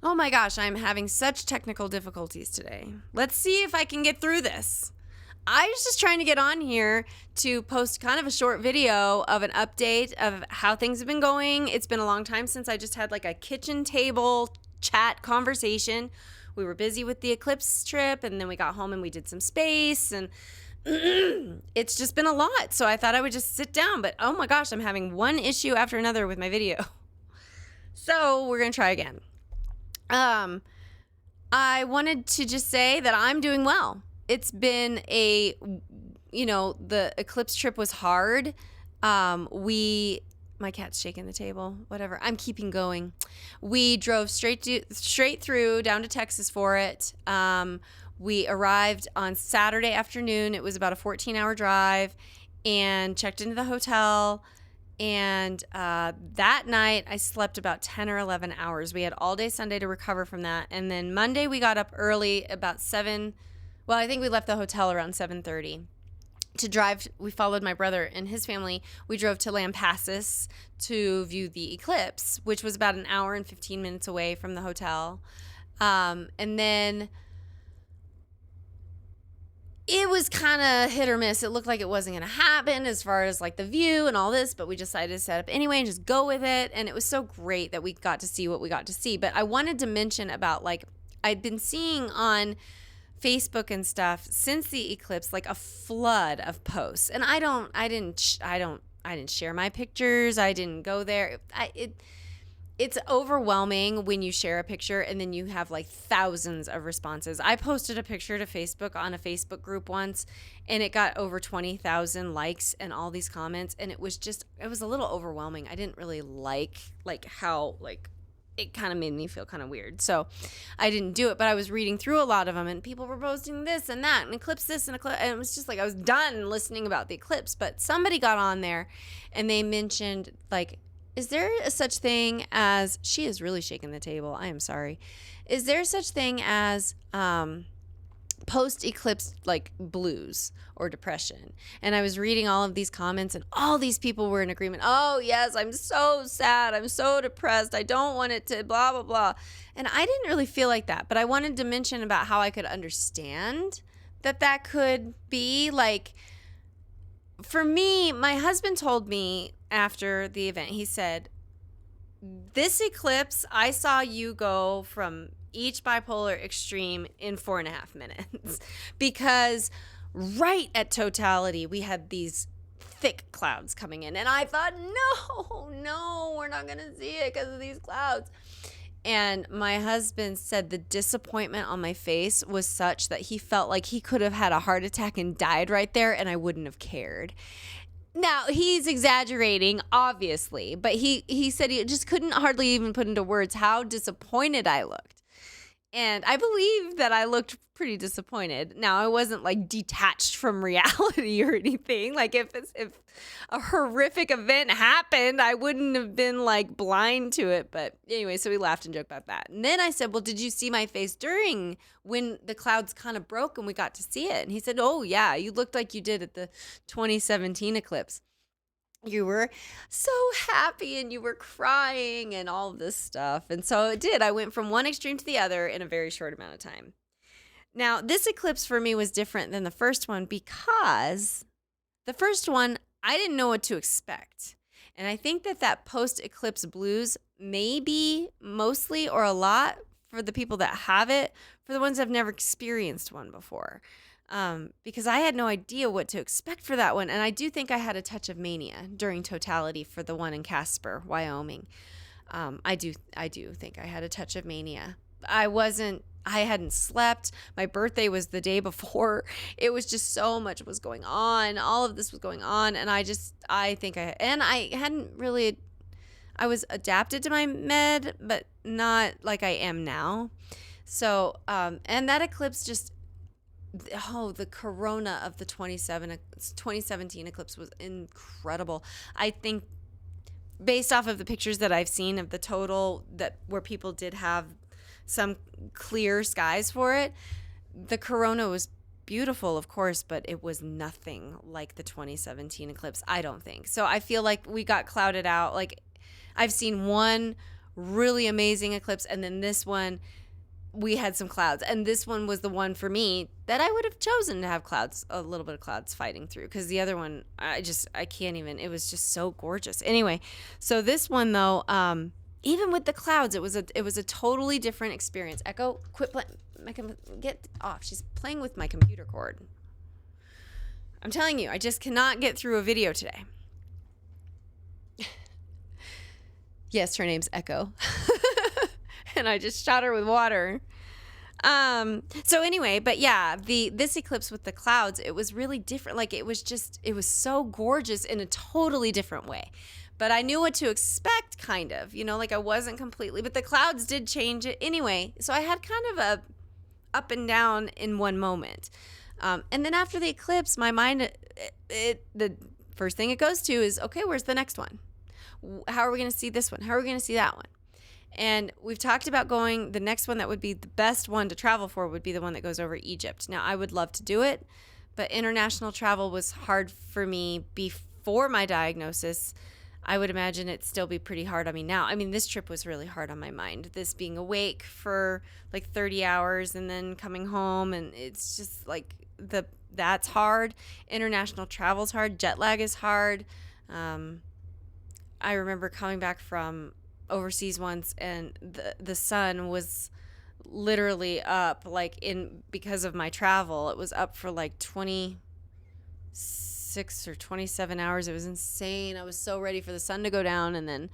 Oh my gosh, I'm having such technical difficulties today. Let's see if I can get through this. I was just trying to get on here to post kind of a short video of an update of how things have been going. It's been a long time since I just had like a kitchen table chat conversation. We were busy with the Eclipse trip, and then we got home and we did some space, and it's just been a lot. So I thought I would just sit down, but oh my gosh, I'm having one issue after another with my video. So we're going to try again. Um, I wanted to just say that I'm doing well. It's been the Eclipse trip was hard. My cat's shaking the table, whatever. I'm keeping going. We drove straight through down to Texas for it. We arrived on Saturday afternoon. It was about a 14-hour drive, and checked into the hotel. And that night, I slept about 10 or 11 hours. We had all day Sunday to recover from that. And then Monday, we got up early, about 7. Well, I think we left the hotel around 7:30 to drive. We followed my brother and his family. We drove to Lampasas to view the eclipse, which was about an hour and 15 minutes away from the hotel. And then it was kind of hit or miss. It looked like it wasn't going to happen as far as like the view and all this, but we decided to set up anyway and just go with it. And it was so great that we got to see what we got to see. But I wanted to mention about, like, I'd been seeing on Facebook and stuff since the eclipse, like a flood of posts. And I didn't share my pictures. I didn't go there. It's overwhelming when you share a picture and then you have like thousands of responses. I posted a picture to Facebook on a Facebook group once, and it got over 20,000 likes and all these comments, and it was a little overwhelming. I didn't really like how it kind of made me feel kind of weird. So I didn't do it, but I was reading through a lot of them, and people were posting this and that and eclipse this and eclipse, and it was just like I was done listening about the eclipse. But somebody got on there and they mentioned, like, is there a such thing as, she is really shaking the table, I am sorry. Is there such thing as post-eclipse like blues or depression? And I was reading all of these comments, and all these people were in agreement. Oh yes, I'm so sad, I'm so depressed, I don't want it to blah blah blah. And I didn't really feel like that, but I wanted to mention about how I could understand that could be like, for me, my husband told me after the event, he said, this eclipse, I saw you go from each bipolar extreme in 4.5 minutes because right at totality, we had these thick clouds coming in. And I thought, no, we're not going to see it because of these clouds. And my husband said the disappointment on my face was such that he felt like he could have had a heart attack and died right there, and I wouldn't have cared. Now, he's exaggerating, obviously, but he said he just couldn't hardly even put into words how disappointed I looked. And I believe that I looked pretty disappointed. Now, I wasn't like detached from reality or anything. Like if a horrific event happened, I wouldn't have been like blind to it. But anyway, so we laughed and joked about that. And then I said, well, did you see my face during when the clouds kind of broke and we got to see it? And he said, oh yeah, you looked like you did at the 2017 eclipse. You were so happy and you were crying and all of this stuff. And so it did. I went from one extreme to the other in a very short amount of time. Now, this eclipse for me was different than the first one because the first one, I didn't know what to expect. And I think that post-eclipse blues may be mostly or a lot for the people that have it, for the ones that have never experienced one before. Because I had no idea what to expect for that one. And I do think I had a touch of mania during totality for the one in Casper, Wyoming. I do think I had a touch of mania. I hadn't slept. My birthday was the day before. It was just so much was going on. All of this was going on. And I was adapted to my med, but not like I am now. So, and that eclipse just, the corona of the 2017 eclipse was incredible. I think based off of the pictures that I've seen of the total where people did have some clear skies for it, the corona was beautiful, of course, but it was nothing like the 2017 eclipse, I don't think. So I feel like we got clouded out. Like, I've seen one really amazing eclipse. And then this one, we had some clouds. And this one was the one for me that I would have chosen to have clouds, a little bit of clouds fighting through. Because the other one, I can't even, it was just so gorgeous. Anyway, so this one though, even with the clouds, it was a totally different experience. Echo, quit playing. Get off. She's playing with my computer cord. I'm telling you, I just cannot get through a video today. Yes, her name's Echo. And I just shot her with water. So anyway, but yeah, this eclipse with the clouds, it was really different. Like it was so gorgeous in a totally different way. But I knew what to expect, kind of, like I wasn't completely, but the clouds did change it anyway. So I had kind of a up and down in one moment. And then after the eclipse, my mind, the first thing it goes to is, okay, where's the next one? How are we going to see this one? How are we going to see that one? And we've talked about the next one that would be the best one to travel for would be the one that goes over Egypt. Now, I would love to do it, but international travel was hard for me before my diagnosis. I would imagine it'd still be pretty hard on me now. I mean, this trip was really hard on my mind. This being awake for like 30 hours and then coming home, and it's just like that's hard. International travel's hard. Jet lag is hard. I remember coming back from overseas once, and the sun was literally up because of my travel. It was up for like 26 or 27 hours. It was insane. I was so ready for the sun to go down, and then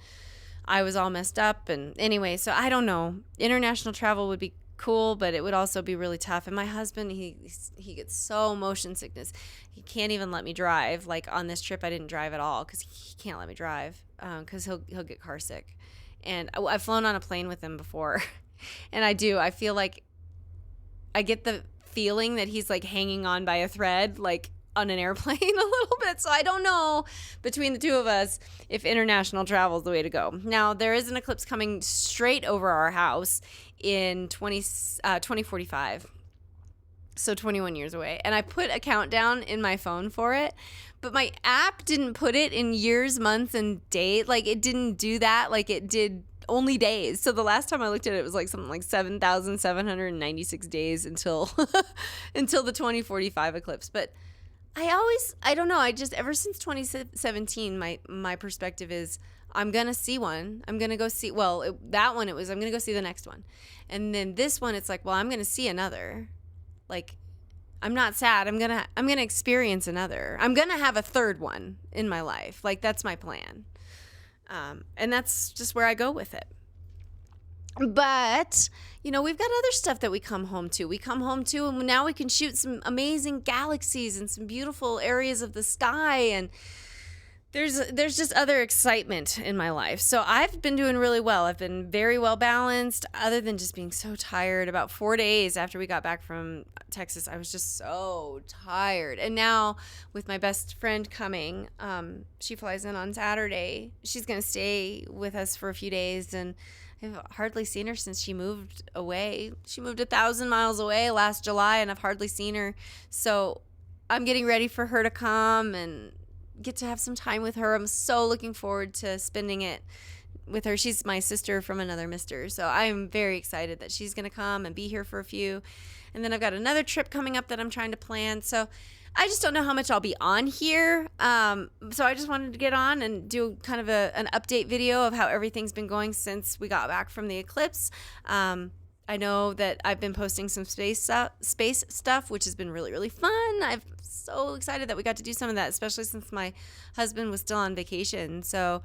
I was all messed up. And anyway, so I don't know. International travel would be cool, but it would also be really tough. And my husband, he gets so motion sickness. He can't even let me drive. Like on this trip, I didn't drive at all because he can't let me drive because he'll get car sick. And I've flown on a plane with him before, and I feel like I get the feeling that he's like hanging on by a thread, like on an airplane a little bit. So I don't know between the two of us if international travel is the way to go. Now, there is an eclipse coming straight over our house in 2045. So 21 years away. And I put a countdown in my phone for it, but my app didn't put it in years, months, and date. Like it didn't do that. Like it did only days. So the last time I looked at it, it was like something like 7,796 days until until the 2045 eclipse. But I don't know. Ever since 2017, my perspective is I'm going to see one. I'm going to go see, that one I'm going to go see the next one. And then this one, it's like, well, I'm going to see another. Like, I'm not sad. I'm going to experience another. I'm going to have a third one in my life. Like, that's my plan. And that's just where I go with it. But, we've got other stuff that we come home to. And now we can shoot some amazing galaxies and some beautiful areas of the sky. And there's just other excitement in my life. So I've been doing really well. I've been very well balanced, other than just being so tired. About 4 days after we got back from Texas, I was just so tired. And now with my best friend coming, she flies in on Saturday. She's going to stay with us for a few days, and I've hardly seen her since she moved away. She moved 1,000 miles away last July, and I've hardly seen her. So I'm getting ready for her to come and get to have some time with her. I'm so looking forward to spending it with her. She's my sister from another mister. So I'm very excited that she's going to come and be here for a few. And then I've got another trip coming up that I'm trying to plan. So I just don't know how much I'll be on here. So I just wanted to get on and do kind of an update video of how everything's been going since we got back from the eclipse. I know that I've been posting some space stuff, which has been really, really fun. I'm so excited that we got to do some of that, especially since my husband was still on vacation. So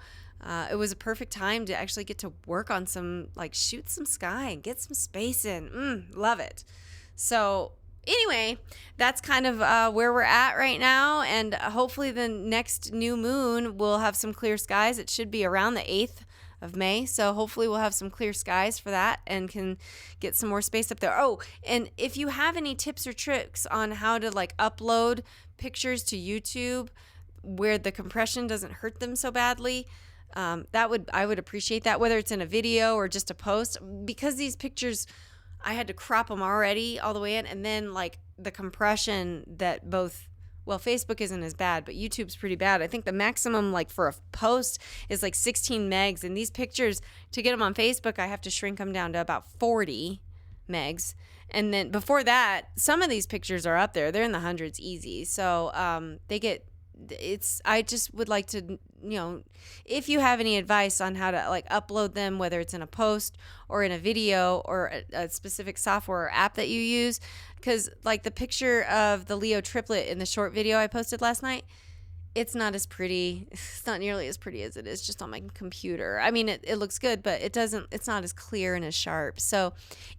it was a perfect time to actually get to work on shoot some sky and get some space in. Love it. So anyway, that's kind of where we're at right now. And hopefully the next new moon will have some clear skies. It should be around the 8th of May. So hopefully we'll have some clear skies for that and can get some more space up there. Oh, and if you have any tips or tricks on how to upload pictures to YouTube where the compression doesn't hurt them so badly, I would appreciate that, whether it's in a video or just a post, because these pictures, I had to crop them already all the way in, and then the compression that both well, Facebook isn't as bad, but YouTube's pretty bad. I think the maximum like for a post is like 16 megs. And these pictures, to get them on Facebook, I have to shrink them down to about 40 megs. And then before that, some of these pictures are up there. They're in the hundreds easy. So I just would like to, if you have any advice on how to like upload them, whether it's in a post or in a video or a specific software or app that you use, because like the picture of the Leo triplet in the short video I posted last night, it's not as pretty. It's not nearly as pretty as it is just on my computer. I mean, it looks good, but it's not as clear and as sharp. So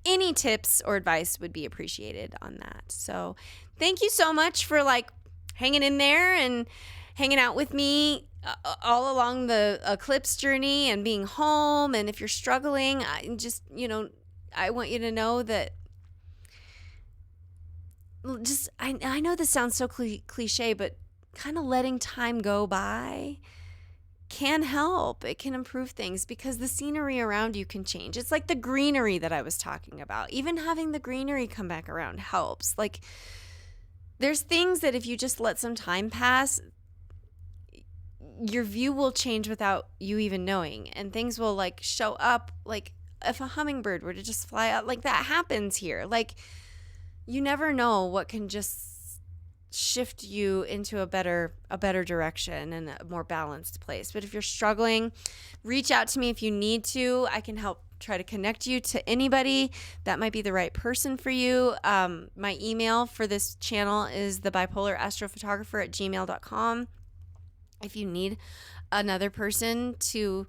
any tips or advice would be appreciated on that. So thank you so much for like hanging in there and hanging out with me all along the Eclipse journey and being home. And if you're struggling, I want you to know that I know this sounds so cliche, but kind of letting time go by can help. It can improve things because the scenery around you can change. It's like the greenery that I was talking about. Even having the greenery come back around helps. Like, there's things that if you just let some time pass, your view will change without you even knowing. And things will like show up. Like if a hummingbird were to just fly out, like that happens here. Like you never know what can just shift you into a better direction and a more balanced place. But if you're struggling, reach out to me if you need to. I can help try to connect you to anybody that might be the right person for you. My email for this channel is thebipolarastrophotographer@gmail.com. If you need another person to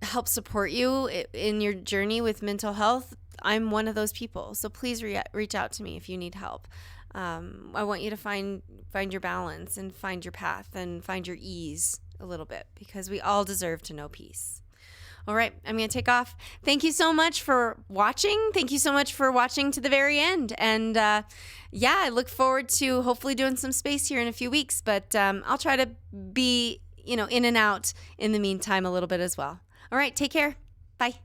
help support you in your journey with mental health, I'm one of those people. So please reach out to me if you need help. I want you to find your balance and find your path and find your ease a little bit, because we all deserve to know peace. All right, I'm going to take off. Thank you so much for watching. Thank you so much for watching to the very end. And I look forward to hopefully doing some space here in a few weeks, but I'll try to be, in and out in the meantime a little bit as well. All right, take care. Bye.